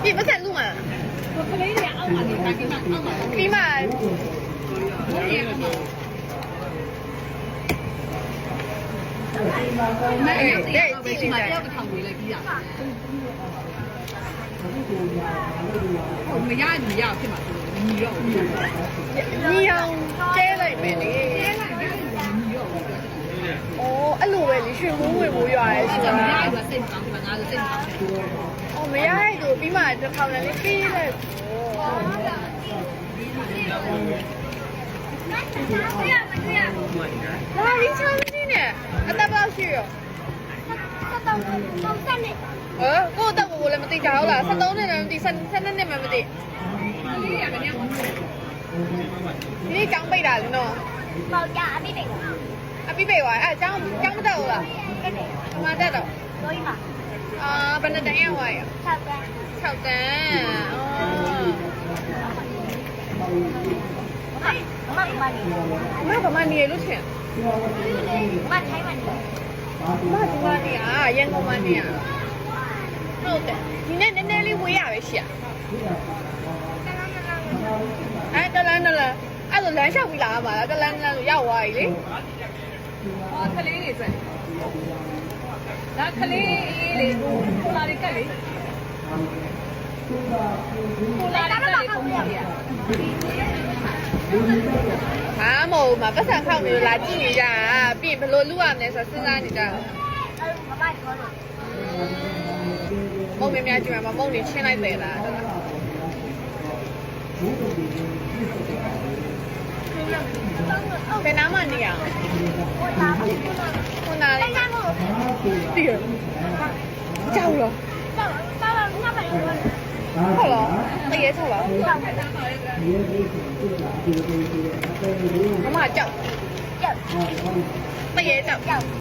你不看路吗？我可能也傲嘛，你看给他傲嘛。比嘛。对，起码要个汤回来比呀。我们家你呀，起码你要。你要这类没的。哦，一路你去母会母园是吧？哦，没呀，就比嘛就靠那里比嘞。哇，你超近呢，啊，打不到去。我到我来没得着了，山东那人的山那边没得。你江北的喏？冇呀，阿 B 嚟㗎。阿 B 北話啊，江不到了，媽得到。所以嘛，啊，本來等下話呀。差唔多。炒蛋，哦。媽個媽你也錄錢？媽睇問你。媽做媽你啊，人工媽你啊。好的，你那裡會呀？是啊。哎，得啦。အဲ့လိုလမ်းလျှောက်ပြီးလာမှာလားတလန်းရောက်သွားပြီလေဟောကလေးတွေဆက်ဒါကလေးအေးလေကိုလာလေးကက်လေကိုလာလေးကက်လေပုံပြရဟာမဟုတ်မှာပတ်စံခောက်နေလာကြည့်နေကြပြီးဘယ်လိုလုပ်ရမလဲဆိုစဉ်းစားနေကြမမပြောလို့မုံမြများကြည့်မှာမုံနေချင်းလိုက်တယ်လားဘယ်နာမှနေရအောင်ဟိုနာလေးတည်ကြောက်လို့ဟုတ်လားတည်ရဲချက်လားမမကြောက်တည်ရဲကြောက်